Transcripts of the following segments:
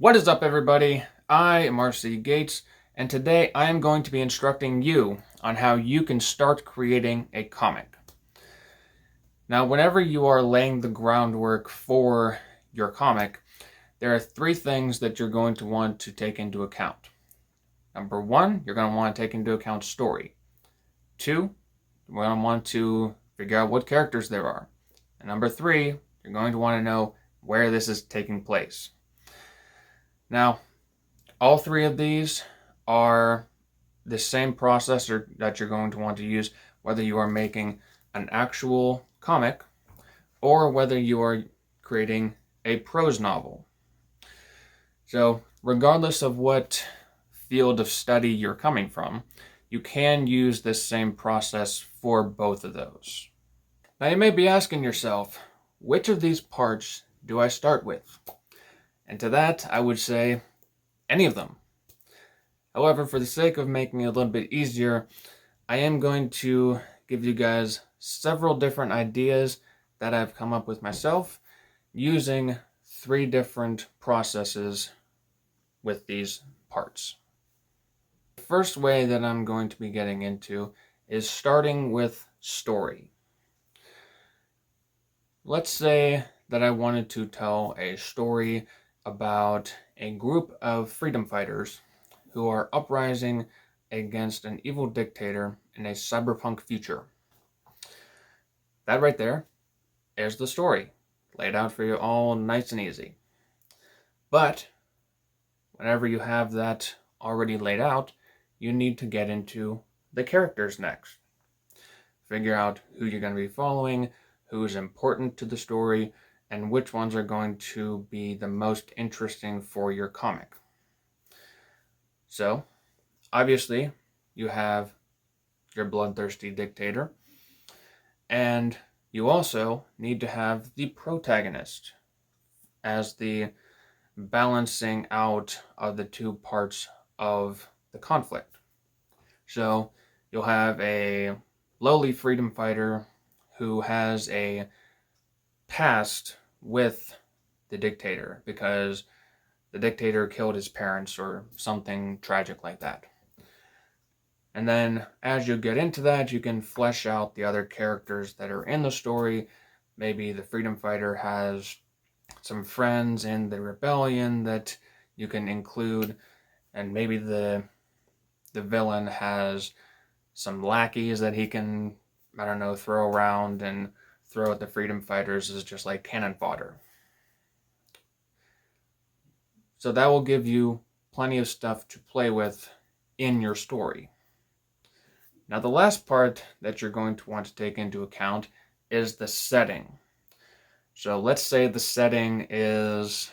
What is up, everybody? I am R.C. Gates, and today I am going to be instructing you on how you can start creating a comic. Now, whenever you are laying the groundwork for your comic, there are three things that you're going to want to take into account. Number one, you're going to want to take into account story. Two, you're going to want to figure out what characters there are. And number three, you're going to want to know where this is taking place. Now, all three of these are the same processor that you're going to want to use whether you are making an actual comic or whether you are creating a prose novel. So, regardless of what field of study you're coming from, you can use this same process for both of those. Now, you may be asking yourself, which of these parts do I start with? And to that, I would say any of them. However, for the sake of making it a little bit easier, I am going to give you guys several different ideas that I've come up with myself using three different processes with these parts. The first way that I'm going to be getting into is starting with story. Let's say that I wanted to tell a story about a group of freedom fighters who are uprising against an evil dictator in a cyberpunk future. That right there is the story, laid out for you all nice and easy. But whenever you have that already laid out, you need to get into the characters next. Figure out who you're going to be following, who's important to the story, and which ones are going to be the most interesting for your comic. So, obviously, you have your bloodthirsty dictator, and you also need to have the protagonist as the balancing out of the two parts of the conflict. So, you'll have a lowly freedom fighter who has a past with the dictator because the dictator killed his parents or something tragic like that. And then as you get into that, you can flesh out the other characters that are in the story. Maybe the freedom fighter has some friends in the rebellion that you can include, and maybe the villain has some lackeys that he can, throw around and throw at the freedom fighters as just like cannon fodder. So that will give you plenty of stuff to play with in your story. Now, the last part that you're going to want to take into account is the setting. So let's say the setting is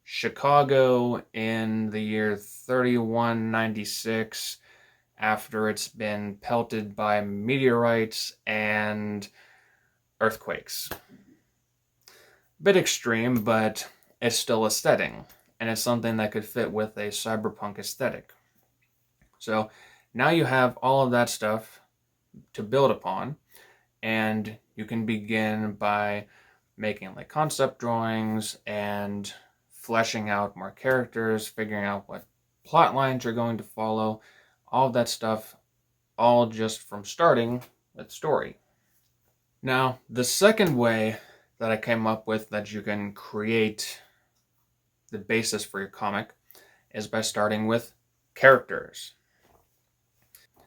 Chicago in the year 3196 after it's been pelted by meteorites and earthquakes. Bit extreme, but it's still a setting, and it's something that could fit with a cyberpunk aesthetic. So now you have all of that stuff to build upon, and you can begin by making like concept drawings and fleshing out more characters, figuring out what plot lines you're going to follow, all of that stuff, all just from starting with story. Now, the second way that I came up with that you can create the basis for your comic is by starting with characters.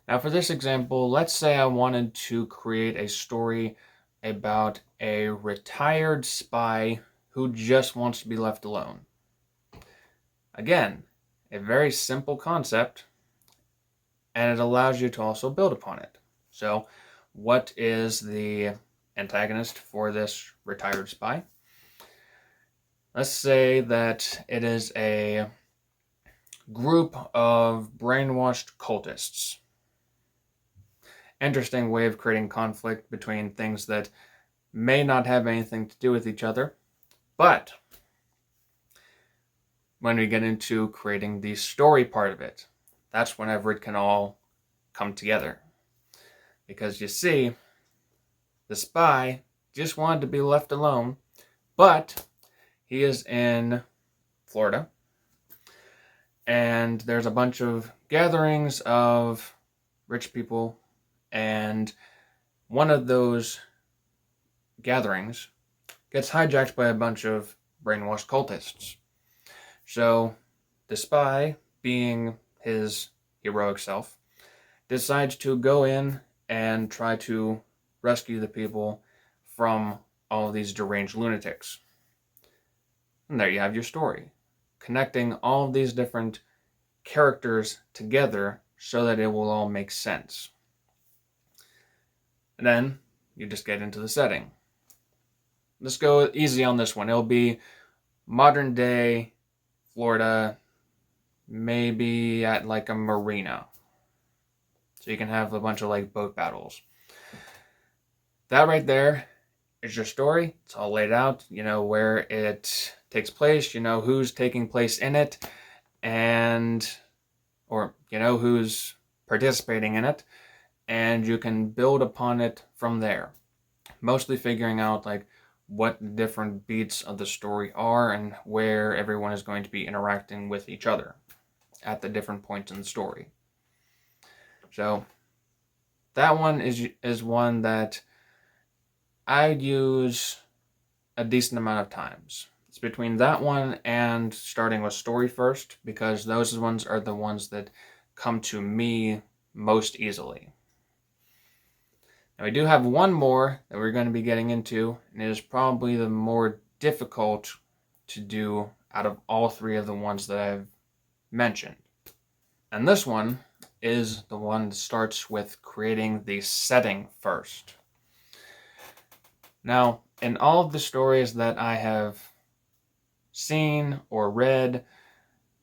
Now, for this example, let's say I wanted to create a story about a retired spy who just wants to be left alone. Again, a very simple concept, and it allows you to also build upon it. So, what is the antagonist for this retired spy? Let's say that it is a group of brainwashed cultists. Interesting way of creating conflict between things that may not have anything to do with each other. But when we get into creating the story part of it, that's whenever it can all come together. Because you see, the spy just wanted to be left alone, but he is in Florida. And there's a bunch of gatherings of rich people, and one of those gatherings gets hijacked by a bunch of brainwashed cultists. So the spy, being his heroic self, decides to go in and try to rescue the people from all of these deranged lunatics. And there you have your story, connecting all of these different characters together so that it will all make sense. And then you just get into the setting. Let's go easy on this one. It'll be modern day Florida, maybe at like a marina. So you can have a bunch of like boat battles. That right there is your story. It's all laid out. You know where it takes place. You know who's taking place in it, or you know who's participating in it, and you can build upon it from there. Mostly figuring out like what the different beats of the story are and where everyone is going to be interacting with each other at the different points in the story. So that one is one that I use a decent amount of times. It's between that one and starting with story first, because those ones are the ones that come to me most easily. Now we do have one more that we're going to be getting into, and it is probably the more difficult to do out of all three of the ones that I've mentioned. And this one is the one that starts with creating the setting first. Now, in all of the stories that I have seen or read,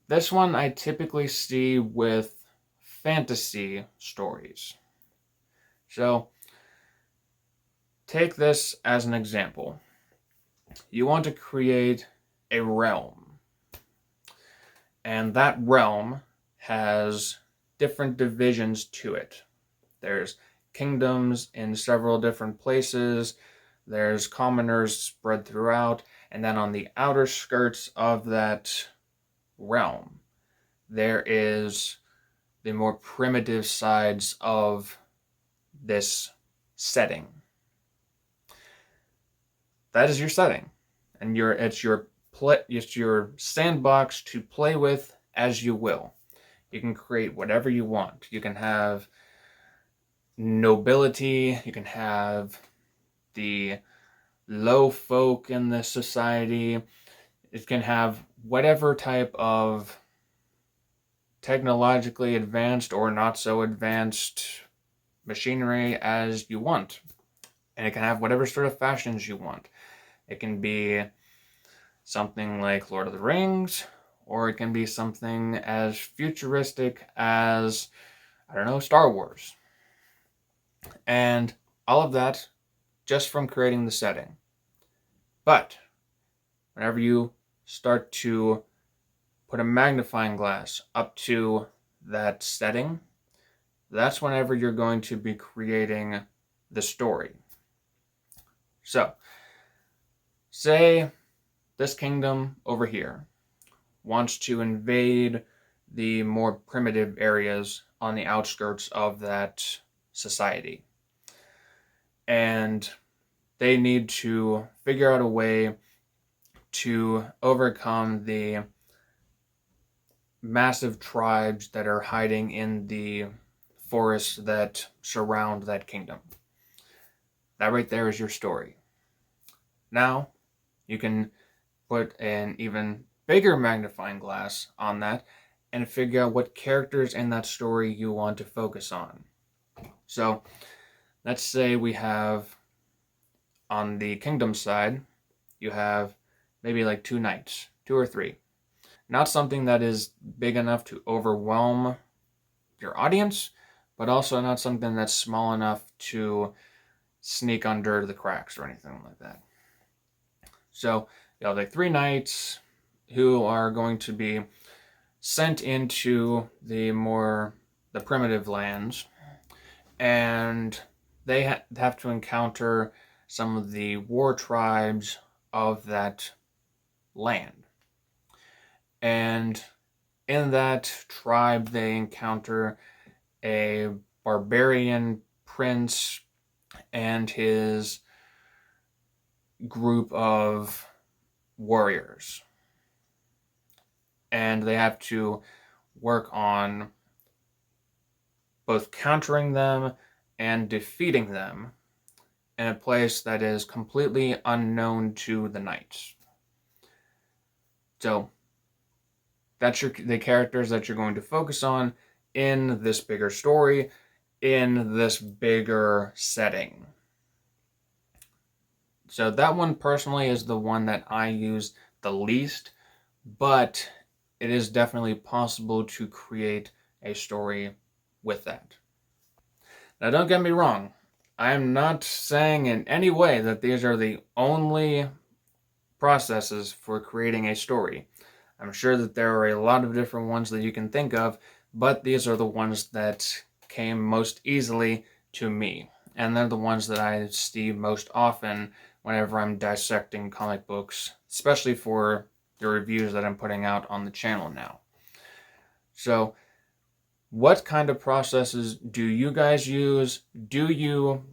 this one I typically see with fantasy stories. So, take this as an example. You want to create a realm, and that realm has different divisions to it. There's kingdoms in several different places, there's commoners spread throughout, and then on the outer skirts of that realm, there is the more primitive sides of this setting. That is your setting, and it's your sandbox to play with as you will. You can create whatever you want. You can have nobility, you can have the low folk in the society, it can have whatever type of technologically advanced or not so advanced machinery as you want. And it can have whatever sort of fashions you want. It can be something like Lord of the Rings, or it can be something as futuristic as, I don't know, Star Wars. And all of that just from creating the setting. But whenever you start to put a magnifying glass up to that setting, that's whenever you're going to be creating the story. So, say this kingdom over here wants to invade the more primitive areas on the outskirts of that society. And they need to figure out a way to overcome the massive tribes that are hiding in the forests that surround that kingdom. That right there is your story. Now, you can put an even bigger magnifying glass on that and figure out what characters in that story you want to focus on. So, let's say we have, on the kingdom side, you have maybe like 2 knights, 2 or 3. Not something that is big enough to overwhelm your audience, but also not something that's small enough to sneak under the cracks or anything like that. So you have like 3 knights who are going to be sent into the primitive lands, and they have to encounter some of the war tribes of that land. And in that tribe, they encounter a barbarian prince and his group of warriors. And they have to work on both countering them and defeating them in a place that is completely unknown to the knights. So that's the characters that you're going to focus on in this bigger story, in this bigger setting. So that one personally is the one that I use the least, but it is definitely possible to create a story with that. Now, don't get me wrong. I am not saying in any way that these are the only processes for creating a story. I'm sure that there are a lot of different ones that you can think of, but these are the ones that came most easily to me. And they're the ones that I see most often whenever I'm dissecting comic books, especially for the reviews that I'm putting out on the channel now. So, what kind of processes do you guys use? Do you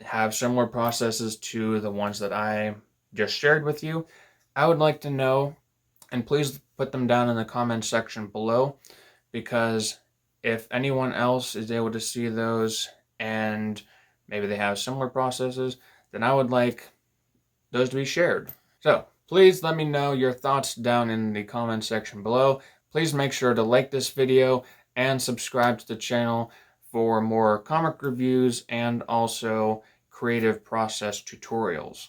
have similar processes to the ones that I just shared with you? I would like to know, and please put them down in the comment section below, because if anyone else is able to see those and maybe they have similar processes, then I would like those to be shared. So please let me know your thoughts down in the comment section below. Please make sure to like this video and subscribe to the channel for more comic reviews and also creative process tutorials.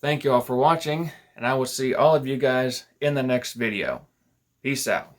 Thank you all for watching, and I will see all of you guys in the next video. Peace out.